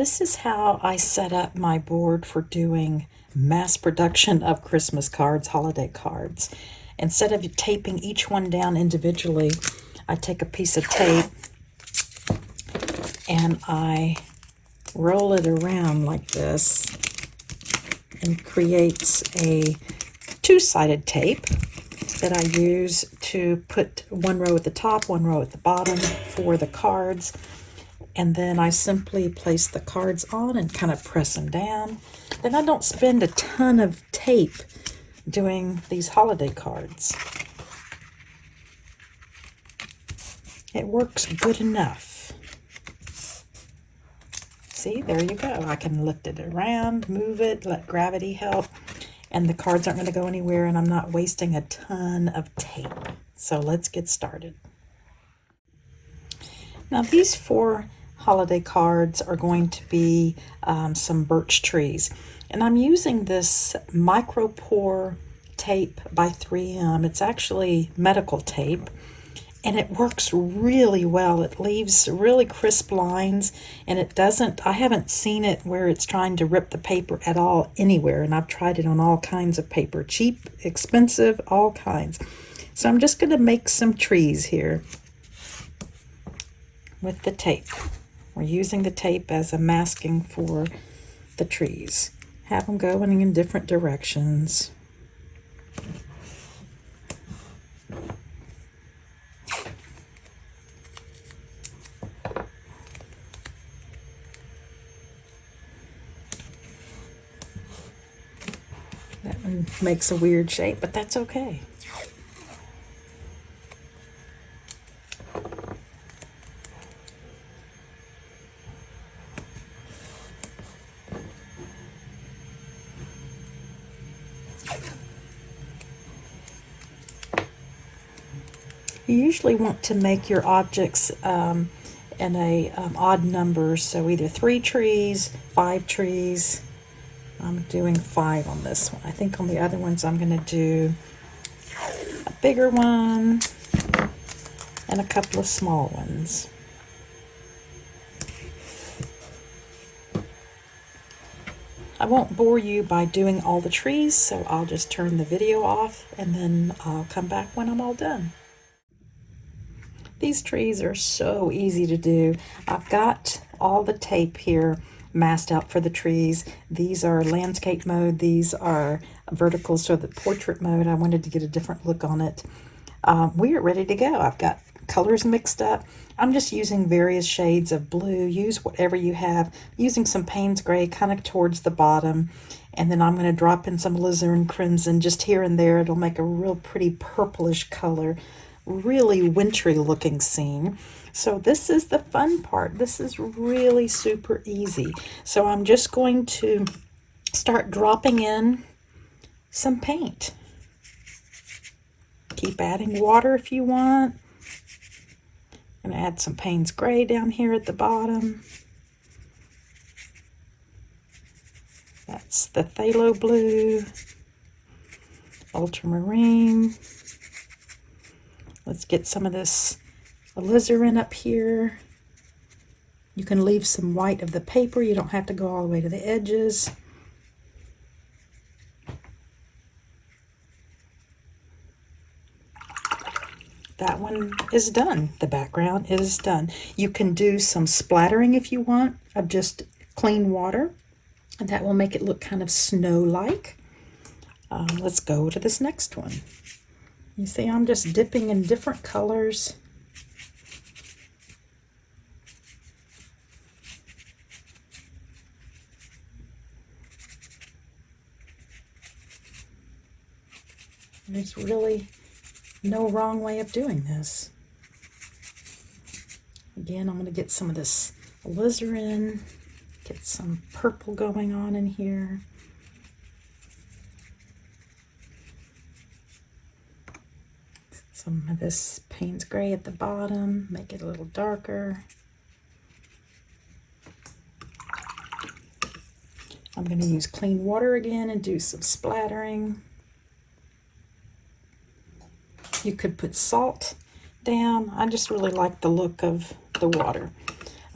This is how I set up my board for doing mass production of Christmas cards, holiday cards. Instead of taping each one down individually, I take a piece of tape and I roll it around like this and creates a two-sided tape that I use to put one row at the top, one row at the bottom for the cards. And then I simply place the cards on and kind of press them down. Then I don't spend a ton of tape doing these holiday cards. It works good enough. See, there you go. I can lift it around, move it, let gravity help, and the cards aren't going to go anywhere, and I'm not wasting a ton of tape. So let's get started. Now these 4 holiday cards are going to be some birch trees, and I'm using this micropore tape by 3M. It's actually medical tape, and it works really well. It leaves really crisp lines, and it doesn't, I haven't seen it where it's trying to rip the paper at all anywhere, and I've tried it on all kinds of paper, cheap, expensive, all kinds. So I'm just going to make some trees here with the tape. We're using the tape as a masking for the trees. Have them going in different directions. That one makes a weird shape, but that's okay. You usually want to make your objects in a odd numbers, so either 3 trees, 5 trees. I'm doing 5 on this one. I think on the other ones I'm going to do a bigger one and a couple of small ones. I won't bore you by doing all the trees, so I'll just turn the video off and then I'll come back when I'm all done. These trees are so easy to do. I've got all the tape here masked out for the trees. These are landscape mode. These are vertical, so the portrait mode. I wanted to get a different look on it. We are ready to go. I've got colors mixed up. I'm just using various shades of blue. Use whatever you have. Using some Payne's Gray kind of towards the bottom. And then I'm going to drop in some alizarin crimson just here and there. It'll make a real pretty purplish color. Really wintry looking scene. So this is the fun part. This is really super easy. So I'm just going to start dropping in some paint. Keep adding water if you want. I'm going to add some Payne's Gray down here at the bottom. That's the phthalo blue, ultramarine. Let's get some of this alizarin up here. You can leave some white of the paper. You don't have to go all the way to the edges. That one is done. The background is done. You can do some splattering if you want of just clean water, and that will make it look kind of snow-like. Let's go to this next one. You see, I'm just dipping in different colors. There's really no wrong way of doing this. Again, I'm going to get some of this alizarin, get some purple going on in here. Some of this Payne's Gray at the bottom, make it a little darker. I'm going to use clean water again and do some splattering. You could put salt down. I just really like the look of the water.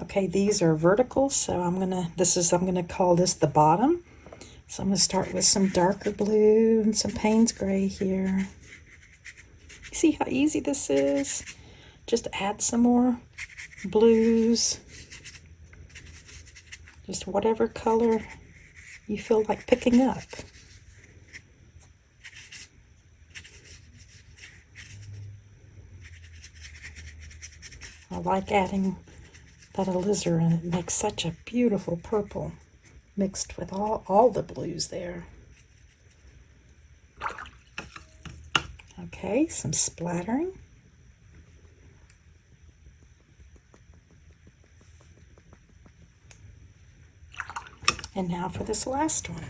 Okay, these are vertical, so I'm gonna call this the bottom. So I'm gonna start with some darker blue and some Payne's gray here. See how easy this is? Just add some more blues. Just whatever color you feel like picking up. I like adding that alizarin. It makes such a beautiful purple mixed with all the blues there. Okay, some splattering. And now for this last one.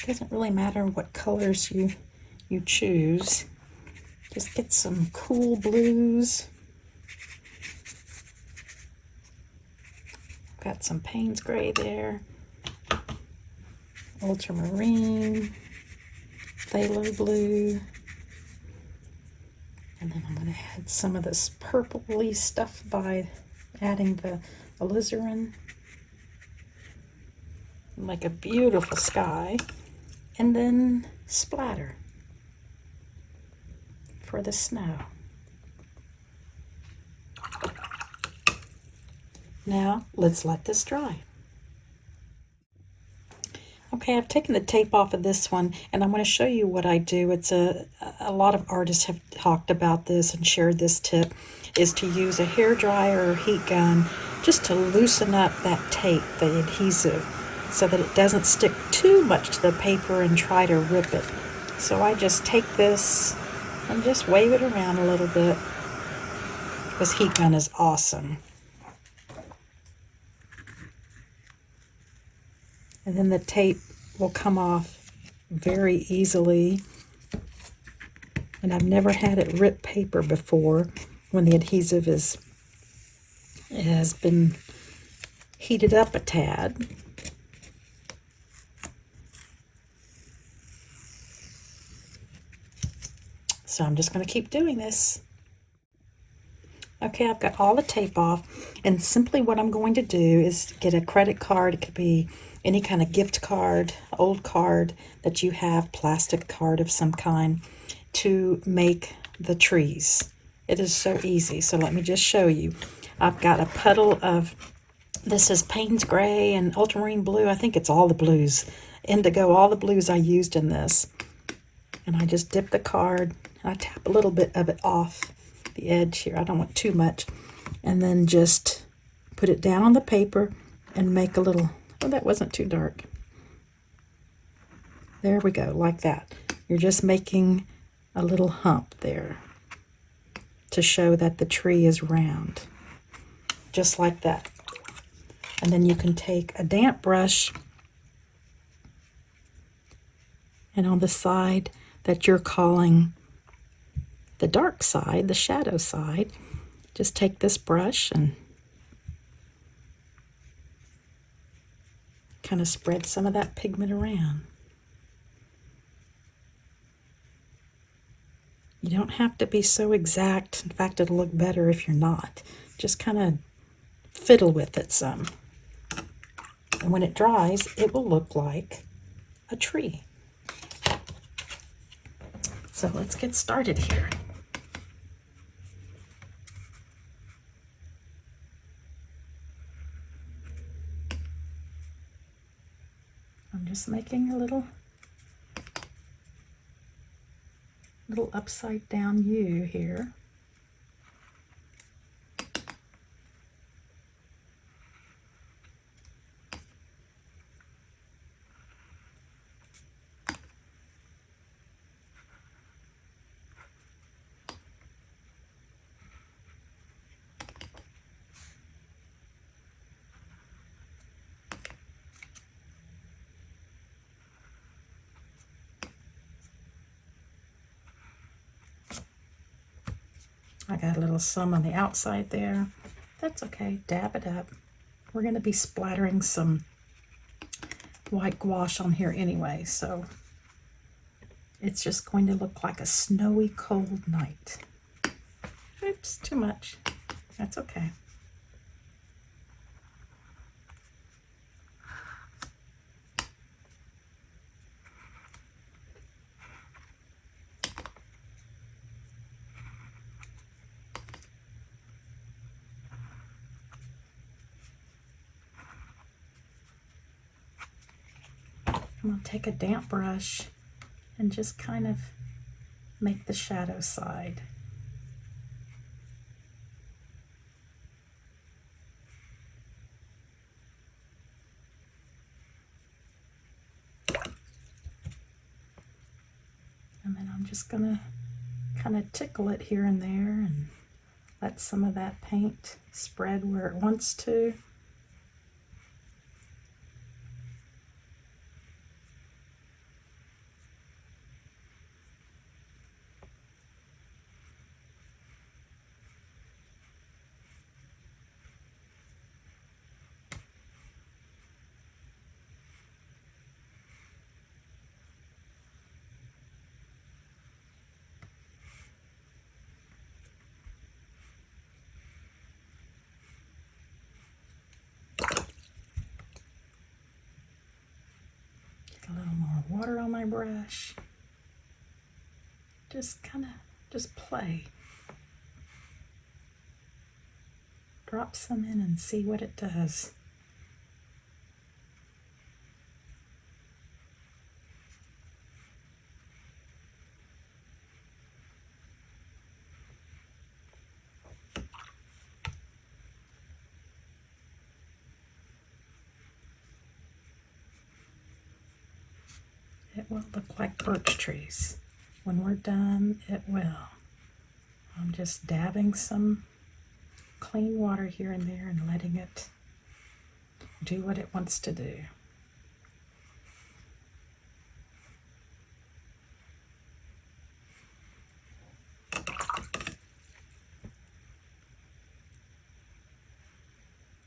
It doesn't really matter what colors you choose. Just get some cool blues. Got some Payne's gray there. Ultramarine. Phthalo blue. And then I'm going to add some of this purpley stuff by adding the alizarin. Like a beautiful sky. And then splatter for the snow. Now let's let this dry. Okay, I've taken the tape off of this one, and I'm going to show you what I do. It's a lot of artists have talked about this and shared this tip, is to use a hair dryer or heat gun just to loosen up that tape, the adhesive, so that it doesn't stick too much to the paper and try to rip it. So I just take this and just wave it around a little bit. This heat gun is awesome. And then the tape will come off very easily. And I've never had it rip paper before when the adhesive has been heated up a tad. So I'm just going to keep doing this. Okay, I've got all the tape off, and simply what I'm going to do is get a credit card. It could be any kind of gift card, old card that you have, plastic card of some kind, to make the trees. It is so easy. So let me just show you. I've got a puddle of, this is Payne's gray and ultramarine blue. I think it's all the blues, indigo, all the blues I used in this. And I just dip the card. I tap a little bit of it off the edge here. I don't want too much. And then just put it down on the paper and make a little, oh, that wasn't too dark. There we go, like that. You're just making a little hump there to show that the tree is round. Just like that. And then you can take a damp brush, and on the side that you're calling the dark side, the shadow side, just take this brush and kind of spread some of that pigment around. You don't have to be so exact. In fact, it'll look better if you're not. Just kind of fiddle with it some. And when it dries, it will look like a tree. So let's get started here. I'm just making a little upside down U here. I got a little some on the outside there. That's okay, dab it up. We're going to be splattering some white gouache on here anyway, so it's just going to look like a snowy cold night. Oops, too much. That's okay. I'm going to take a damp brush and just kind of make the shadow side. And then I'm just going to kind of tickle it here and there and let some of that paint spread where it wants to. Get a little more water on my brush. Just play. Drop some in and see what it does. It will look like birch trees. When we're done, it will. I'm just dabbing some clean water here and there and letting it do what it wants to do.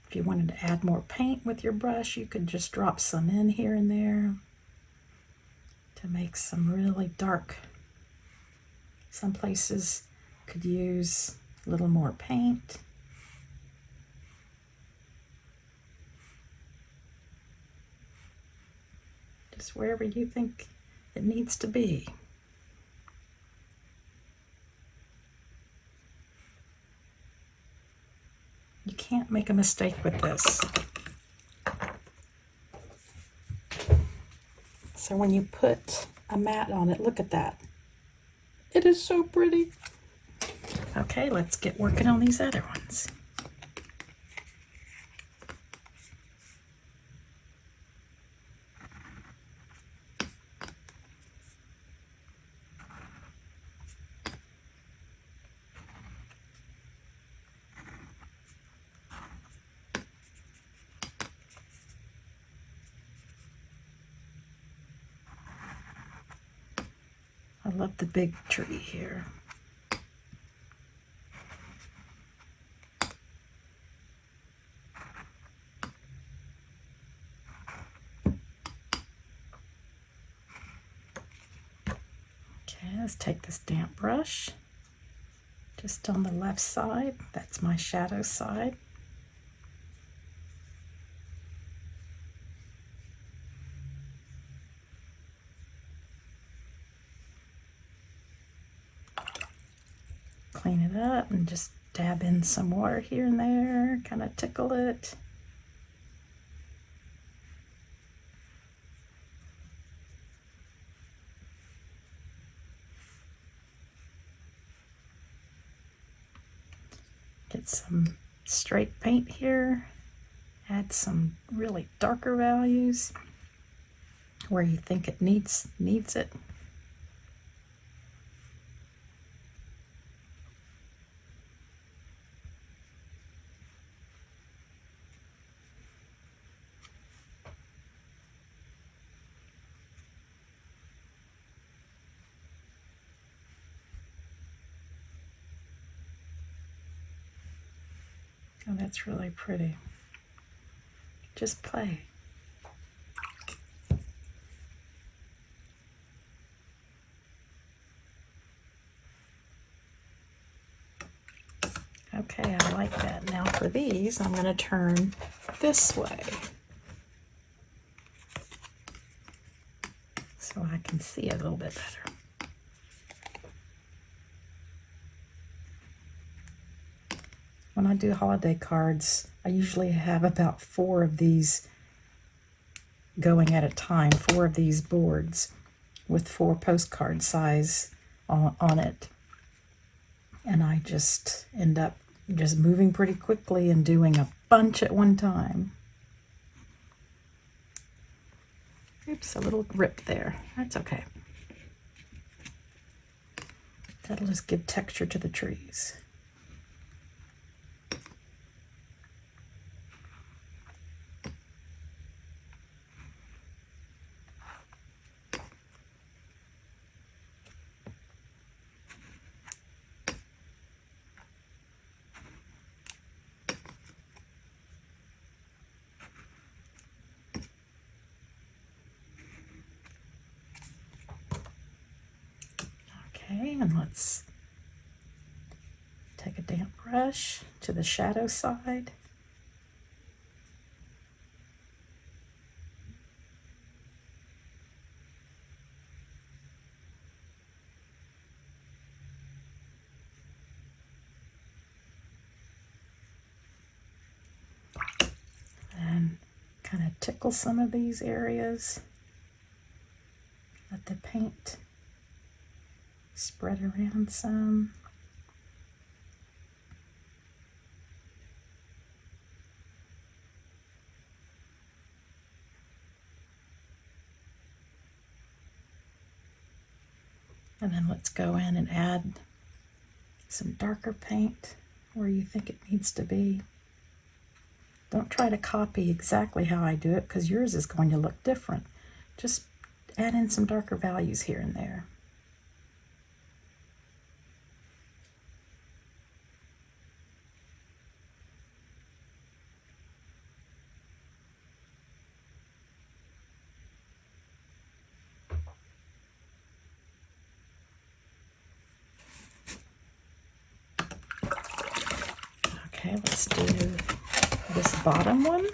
If you wanted to add more paint with your brush, you could just drop some in here and there to make some really dark. Some places could use a little more paint. Just wherever you think it needs to be. You can't make a mistake with this. So when you put a mat on it, look at that. It is so pretty. Okay, let's get working on these other ones. I love the big tree here. Okay, let's take this damp brush just on the left side. That's my shadow side. Clean it up and just dab in some water here and there, kind of tickle it. Get some straight paint here. Add some really darker values where you think it needs it. Oh, that's really pretty. Just play. Okay, I like that. Now for these, I'm going to turn this way so I can see it a little bit better. When I do holiday cards, I usually have about 4 of these going at a time, 4 of these boards with 4 postcard size on it. And I just end up just moving pretty quickly and doing a bunch at one time. Oops, a little rip there. That's okay. That'll just give texture to the trees. Okay, and let's take a damp brush to the shadow side. And kind of tickle some of these areas. Let the paint spread around some. And then let's go in and add some darker paint where you think it needs to be. Don't try to copy exactly how I do it because yours is going to look different. Just add in some darker values here and there. Okay, let's do this bottom one.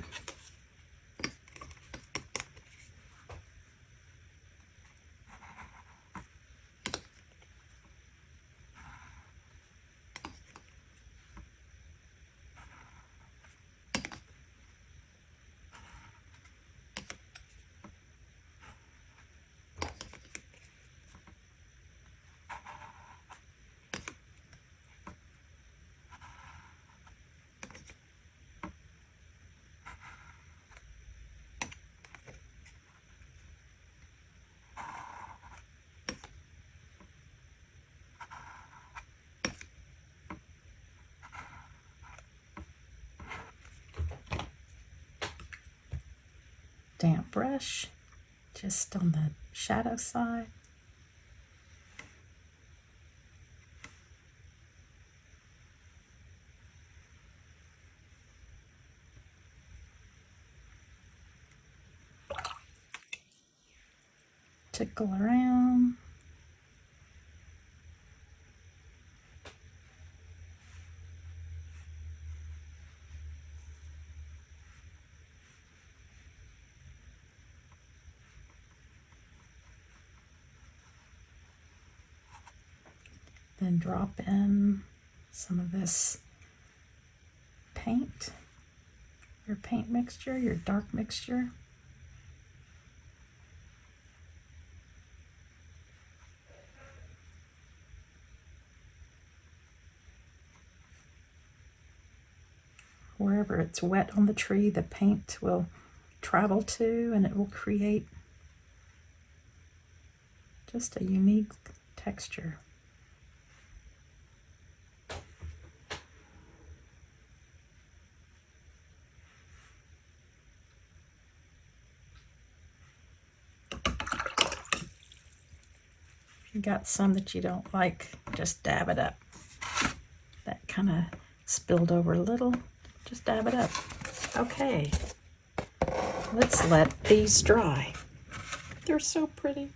Damp brush just on the shadow side. Tickle around. Then drop in some of this paint, your paint mixture, your dark mixture. Wherever it's wet on the tree, the paint will travel to and it will create just a unique texture. If you got some that you don't like, just dab it up. That kind of spilled over a little, just dab it up. Okay, let's let these dry. They're so pretty.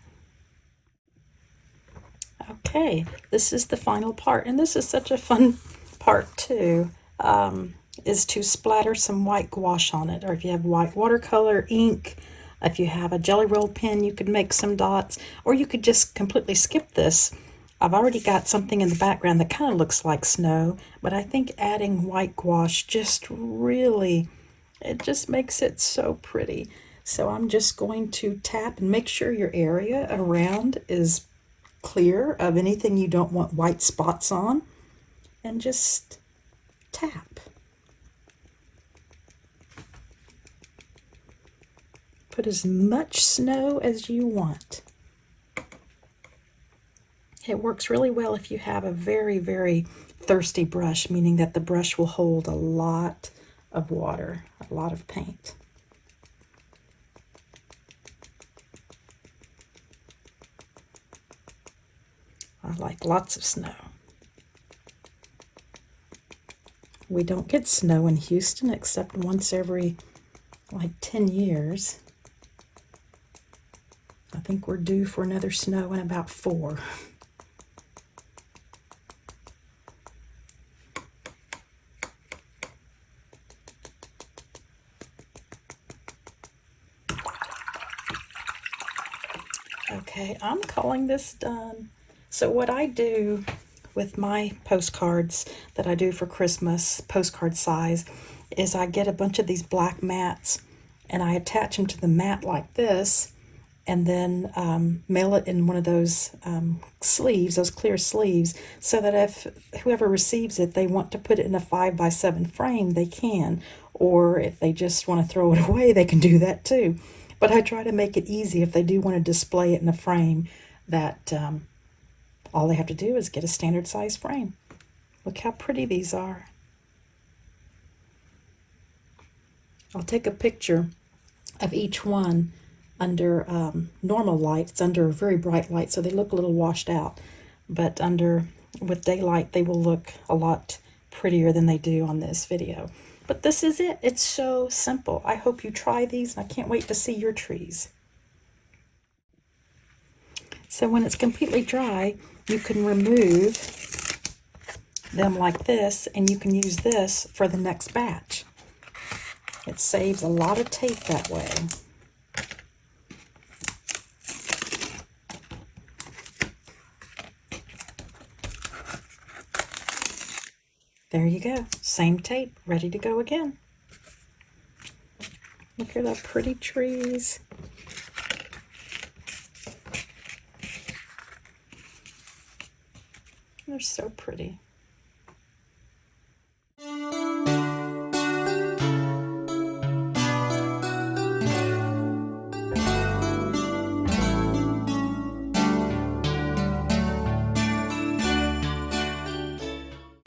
Okay, this is the final part, and this is such a fun part too is to splatter some white gouache on it, or if you have white watercolor ink, if you have a Jelly Roll pen, you could make some dots, or you could just completely skip this. I've already got something in the background that kind of looks like snow, but I think adding white gouache just really, it just makes it so pretty. So I'm just going to tap and make sure your area around is clear of anything you don't want white spots on, and just tap. Put as much snow as you want. It works really well if you have a very, very thirsty brush, meaning that the brush will hold a lot of water, a lot of paint. I like lots of snow. We don't get snow in Houston except once every like 10 years. I think we're due for another snow in about 4. Okay, I'm calling this done. So what I do with my postcards that I do for Christmas, postcard size, is I get a bunch of these black mats and I attach them to the mat like this, and then mail it in one of those sleeves, those clear sleeves, so that if whoever receives it, they want to put it in a 5x7 frame, they can. Or if they just want to throw it away, they can do that too. But I try to make it easy if they do want to display it in a frame, that all they have to do is get a standard size frame. Look how pretty these are. I'll take a picture of each one under normal light. It's under a very bright light, so they look a little washed out. But with daylight, they will look a lot prettier than they do on this video. But this is it. It's so simple. I hope you try these, and I can't wait to see your trees. So when it's completely dry, you can remove them like this, and you can use this for the next batch. It saves a lot of tape that way. There you go. Same tape, ready to go again. Look at the pretty trees. They're so pretty.